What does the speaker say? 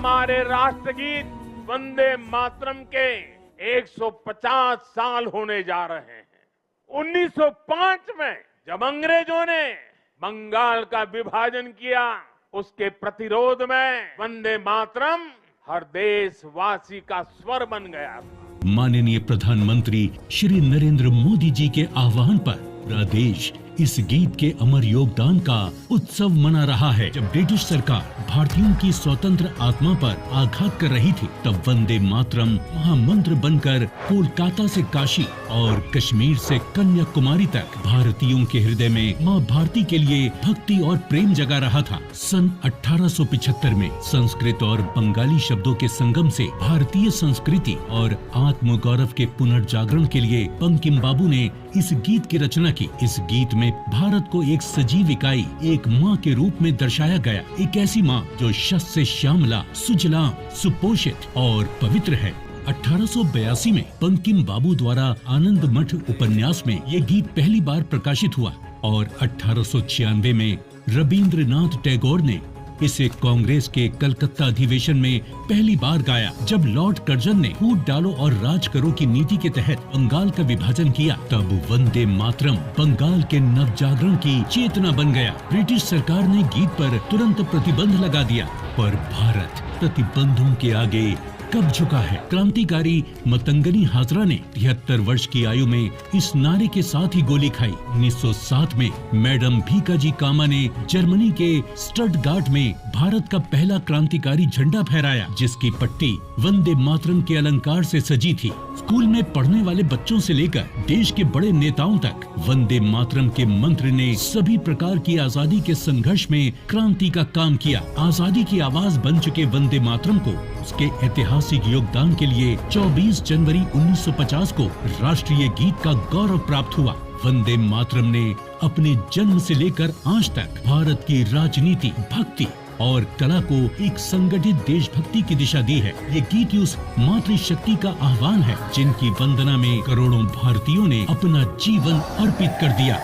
हमारे राष्ट्रगीत वंदे मातरम के 150 साल होने जा रहे हैं। 1905 में जब अंग्रेजों ने बंगाल का विभाजन किया, उसके प्रतिरोध में वंदे मातरम हर देशवासी का स्वर बन गया था। माननीय प्रधानमंत्री श्री नरेंद्र मोदी जी के आह्वान पर पूरा देश इस गीत के अमर योगदान का उत्सव मना रहा है। जब ब्रिटिश सरकार भारतीयों की स्वतंत्र आत्मा पर आघात कर रही थी, तब वंदे मातरम महामंत्र बनकर कोलकाता से काशी और कश्मीर से कन्याकुमारी तक भारतीयों के हृदय में मां भारती के लिए भक्ति और प्रेम जगा रहा था। सन 1875 में संस्कृत और बंगाली शब्दों के संगम से भारतीय संस्कृति और आत्म गौरव के पुनर्जागरण के लिए बंकिम बाबू ने इस गीत की रचना की। इस गीत में भारत को एक सजीव इकाई, एक माँ के रूप में दर्शाया गया। एक ऐसी माँ जो शस्य से श्यामला, सुजलाम, सुपोषित और पवित्र है। 1882 में बंकिम बाबू द्वारा आनंद मठ उपन्यास में ये गीत पहली बार प्रकाशित हुआ और 1896 में रविंद्रनाथ टैगोर ने इसे कांग्रेस के कलकत्ता अधिवेशन में पहली बार गाया। जब लॉर्ड कर्जन ने फूट डालो और राज करो की नीति के तहत बंगाल का विभाजन किया, तब वंदे मातरम बंगाल के नवजागरण की चेतना बन गया। ब्रिटिश सरकार ने गीत पर तुरंत प्रतिबंध लगा दिया, पर भारत प्रतिबंधों के आगे कब झुका है। क्रांतिकारी मतंगनी हाजरा ने 73 वर्ष की आयु में इस नारे के साथ ही गोली खाई। 1907 में मैडम भीकाजी कामा ने जर्मनी के स्टटगार्ट में भारत का पहला क्रांतिकारी झंडा फहराया, जिसकी पट्टी वंदे मातरम के अलंकार से सजी थी। स्कूल में पढ़ने वाले बच्चों से लेकर देश के बड़े नेताओं तक वंदे मातरम के मंत्र ने सभी प्रकार की आजादी के संघर्ष में क्रांति का काम किया। आजादी की आवाज बन चुके वंदे मातरम को उसके ऐतिहासिक योगदान के लिए 24 जनवरी 1950 को राष्ट्रीय गीत का गौरव प्राप्त हुआ। वंदे मातरम ने अपने जन्म से लेकर आज तक भारत की राजनीति, भक्ति और कला को एक संगठित देशभक्ति की दिशा दी है। ये गीत उस मातृशक्ति का आह्वान है, जिनकी वंदना में करोड़ों भारतीयों ने अपना जीवन अर्पित कर दिया।